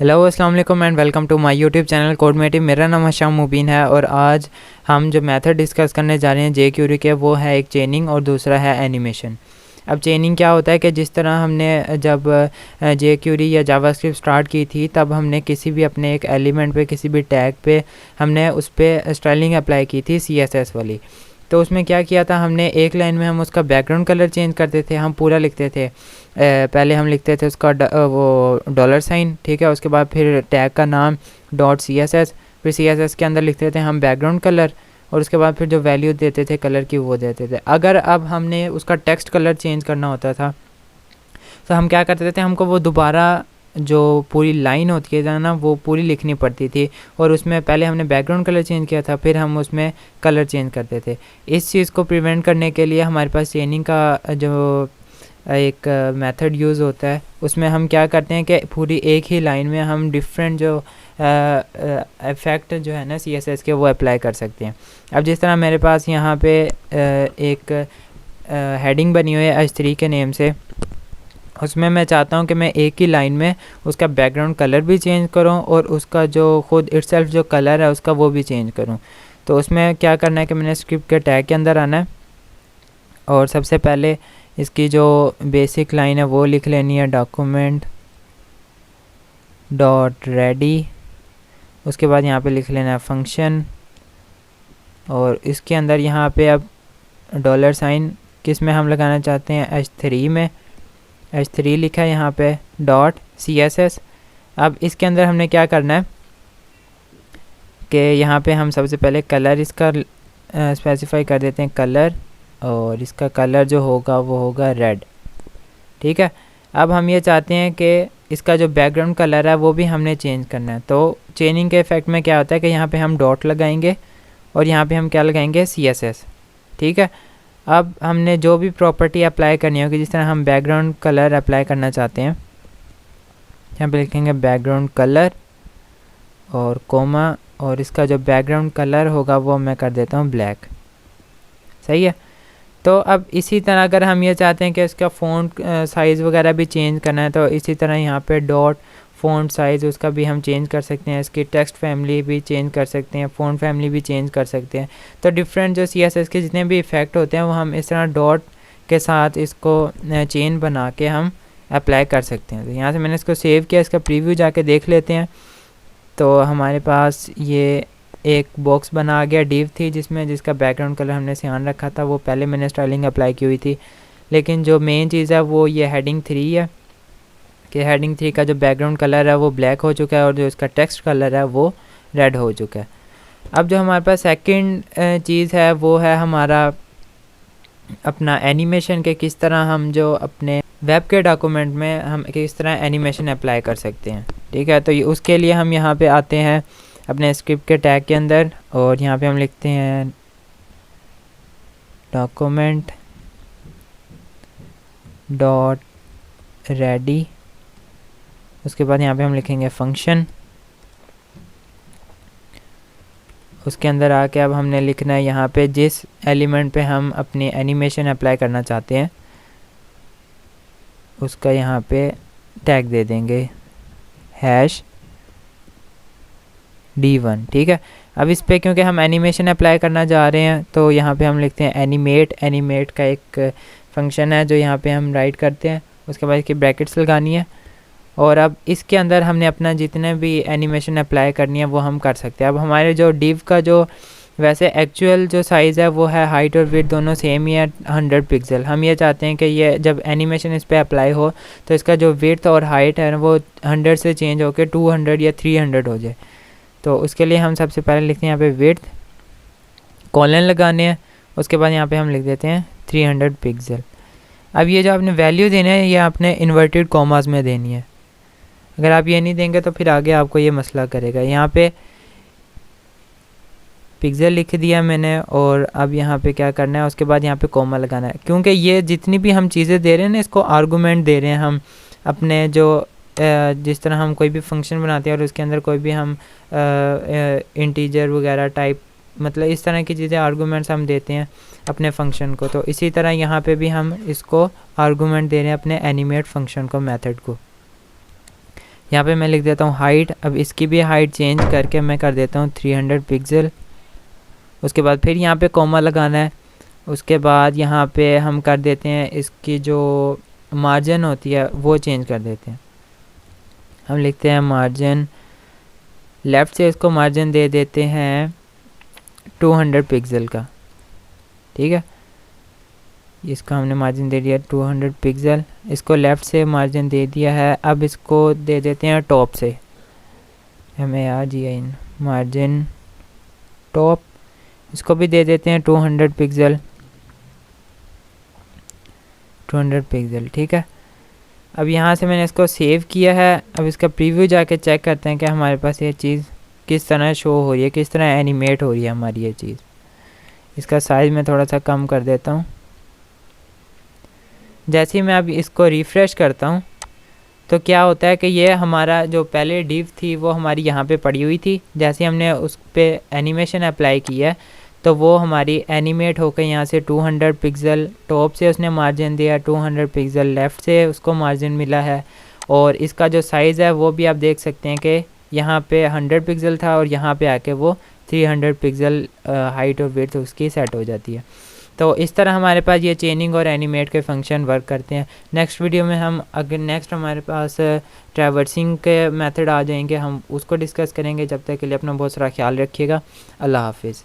Hello अस्सलाम वालेकुम and welcome to my YouTube channel Codemative. मेरा नाम हशाम मुबीन है और आज हम जो मेथड डिस्कस करने जा रहे हैं जेक्यूरी के, वो है एक चेनिंग और दूसरा है एनिमेशन। अब चेनिंग क्या होता है कि जिस तरह हमने जब जेक्यूरी या जावास्क्रिप्ट स्टार्ट की थी, तब हमने किसी भी अपने एक एलिमेंट पे, किसी भी टैग पे हमने उस पर स्टाइलिंग अप्लाई की थी CSS वाली। तो उसमें क्या किया था, हमने एक लाइन में हम उसका बैकग्राउंड कलर चेंज करते थे, हम पूरा लिखते थे। पहले हम लिखते थे उसका वो $साइन, ठीक है। उसके बाद फिर टैग का नाम .css, फिर CSS के अंदर लिखते थे हम बैकग्राउंड कलर, और उसके बाद फिर जो वैल्यू देते थे कलर की वो देते थे। अगर अब हमने उसका टेक्स्ट कलर चेंज करना होता था तो हम क्या करते थे, हमको वो दोबारा जो पूरी लाइन होती है ना, वो पूरी लिखनी पड़ती थी। और उसमें पहले हमने बैकग्राउंड कलर चेंज किया था, फिर हम उसमें कलर चेंज करते थे। इस चीज़ को प्रिवेंट करने के लिए हमारे पास चेनिंग का जो एक मेथड यूज़ होता है, उसमें हम क्या करते हैं कि पूरी एक ही लाइन में हम डिफरेंट जो इफ़ेक्ट जो है ना CSS के, वो अप्लाई कर सकते हैं। अब जिस तरह मेरे पास यहाँ पे एक हेडिंग बनी हुई है H3 के नेम से, उसमें मैं चाहता हूँ कि मैं एक ही लाइन में उसका बैकग्राउंड कलर भी चेंज करूँ और उसका जो खुद इटसेल्फ जो कलर है उसका वो भी चेंज करूँ। तो उसमें क्या करना है कि मैंने स्क्रिप्ट के टैग के अंदर आना है और सबसे पहले इसकी जो बेसिक लाइन है वो लिख लेनी है, document.ready। उसके बाद यहाँ पे लिख लेना है फंक्शन, और इसके अंदर यहाँ पे अब $साइन किस में हम लगाना चाहते हैं, H3 में। H3 लिखा है यहाँ पे .css। अब इसके अंदर हमने क्या करना है कि यहाँ पे हम सबसे पहले कलर इसका स्पेसिफाई कर देते हैं, कलर, और इसका कलर जो होगा वो होगा रेड, ठीक है। अब हम ये चाहते हैं कि इसका जो बैकग्राउंड कलर है वो भी हमने चेंज करना है। तो चेनिंग के इफेक्ट में क्या होता है कि यहाँ पे हम डॉट लगाएंगे और यहाँ पे हम क्या लगाएंगे, CSS, ठीक है। अब हमने जो भी प्रॉपर्टी अप्लाई करनी होगी, जिस तरह हम बैकग्राउंड कलर अप्लाई करना चाहते हैं, यहाँ पे लिखेंगे बैकग्राउंड कलर और कोमा, और इसका जो बैकग्राउंड कलर होगा वो मैं कर देता हूँ ब्लैक, सही है। तो अब इसी तरह अगर हम ये चाहते हैं कि इसका फ़ॉन्ट साइज़ वगैरह भी चेंज करना है, तो इसी तरह यहाँ पे डॉट फ़ॉन्ट साइज़ उसका भी हम चेंज कर सकते हैं, इसकी टेक्स्ट फैमिली भी चेंज कर सकते हैं, फ़ॉन्ट फैमिली भी चेंज कर सकते हैं। तो डिफरेंट जो CSS के जितने भी इफ़ेक्ट होते हैं वो हम इस तरह डॉट के साथ इसको चेन बना के हम अप्लाई कर सकते हैं। तो यहाँ से मैंने इसको सेव किया, इसका प्रीव्यू जाके देख लेते हैं। तो हमारे पास ये एक बॉक्स बना आ गया, डिव थी जिसका बैकग्राउंड कलर हमने सियान रखा था, वो पहले मैंने स्टाइलिंग अप्लाई की हुई थी। लेकिन जो मेन चीज़ है वो ये हेडिंग 3 है कि हेडिंग 3 का जो बैकग्राउंड कलर है वो ब्लैक हो चुका है और जो इसका टेक्स्ट कलर है वो रेड हो चुका है। अब जो हमारे पास सेकंड चीज़ है वो है हमारा अपना एनिमेशन के, किस तरह हम जो अपने वेब के डॉक्यूमेंट में हम किस तरह एनिमेशन अप्लाई कर सकते हैं, ठीक है। तो उसके लिए हम यहाँ पे आते हैं अपने स्क्रिप्ट के टैग के अंदर, और यहाँ पे हम लिखते हैं document.ready। उसके बाद यहाँ पे हम लिखेंगे फंक्शन। उसके अंदर आके अब हमने लिखना है यहाँ पे जिस एलिमेंट पे हम अपनी एनिमेशन अप्लाई करना चाहते हैं उसका यहाँ पे टैग दे देंगे #D1, ठीक है। अब इस पे क्योंकि हम एनिमेशन अप्लाई करना जा रहे हैं तो यहाँ पे हम लिखते हैं एनिमेट का एक फंक्शन है जो यहाँ पे हम राइट करते हैं। उसके बाद इसकी ब्रैकेट्स लगानी है और अब इसके अंदर हमने अपना जितने भी एनिमेशन अप्लाई करनी है वो हम कर सकते हैं। अब हमारे जो डिव का जो वैसे एक्चुअल जो साइज़ है वो है, हाइट और विड्थ दोनों सेम ही है 100 पिक्सल। हम ये चाहते हैं कि ये जब एनिमेशन इस पर अप्लाई हो तो इसका जो विड्थ और हाइट है वो 100 से चेंज होकर 200 या 300 हो जाए। तो उसके लिए हम सबसे पहले लिखते हैं यहाँ पे विड्थ, कॉलन लगाने हैं, उसके बाद यहाँ पे हम लिख देते हैं 300 पिक्सल। अब ये जो आपने वैल्यू देना है ये आपने इन्वर्टेड कॉमास में देनी है, अगर आप ये नहीं देंगे तो फिर आगे आपको ये मसला करेगा। यहाँ पे पिक्सल लिख दिया मैंने, और अब यहाँ पे क्या करना है, उसके बाद यहाँ पे कॉमा लगाना है, क्योंकि ये जितनी भी हम चीज़ें दे रहे हैं ना इसको आर्गूमेंट दे रहे हैं हम अपने जो जिस तरह हम कोई भी फंक्शन बनाते हैं और उसके अंदर कोई भी हम इंटीजर वगैरह टाइप, मतलब इस तरह की चीज़ें आर्गूमेंट्स हम देते हैं अपने फंक्शन को। तो इसी तरह यहाँ पे भी हम इसको आर्गूमेंट दे रहे हैं अपने एनिमेट फंक्शन को, मेथड को, यहाँ पे मैं लिख देता हूँ हाइट। अब इसकी भी हाइट चेंज करके मैं कर देता हूँ 300 पिक्सल। उसके बाद फिर यहाँ पे कॉमा लगाना है। उसके बाद यहाँ पे हम कर देते हैं इसकी जो मार्जिन होती है वो चेंज कर देते हैं। हम लिखते हैं मार्जिन, लेफ़्ट से इसको मार्जिन दे देते हैं 200 पिक्सल का, ठीक है। इसका हमने मार्जिन दे दिया 200 पिक्सल, इसको लेफ़्ट से मार्जिन दे दिया है। अब इसको दे देते हैं टॉप से, MARGIN मार्जिन टॉप, इसको भी दे देते हैं 200 पिक्सल, 200 पिक्सल, ठीक है। अब यहाँ से मैंने इसको सेव किया है। अब इसका प्रीव्यू जाके चेक करते हैं कि हमारे पास ये चीज़ किस तरह शो हो रही है, किस तरह एनिमेट हो रही है हमारी ये चीज़। इसका साइज़ मैं थोड़ा सा कम कर देता हूँ। जैसे ही मैं अब इसको रिफ़्रेश करता हूँ तो क्या होता है कि ये हमारा जो पहले डिव थी वो हमारी यहाँ पे पड़ी हुई थी। जैसे हमने उस पर एनिमेशन अप्लाई किया तो वो हमारी एनिमेट होकर यहाँ से 200 पिक्सल टॉप से उसने मार्जिन दिया, 200 पिक्सल लेफ़्ट से उसको मार्जिन मिला है। और इसका जो साइज़ है वो भी आप देख सकते हैं कि यहाँ पे 100 पिक्सल था और यहाँ पे आके वो 300 पिक्सल हाइट और विड्थ उसकी सेट हो जाती है। तो इस तरह हमारे पास ये चेनिंग और एनिमेट के फंक्शन वर्क करते हैं। नेक्स्ट वीडियो में हम अगर नेक्स्ट हमारे पास ट्रैवर्सिंग के मेथड आ जाएंगे, हम उसको डिस्कस करेंगे। जब तक के लिए अपना बहुत सारा ख्याल रखिएगा। अल्लाह हाफिज़।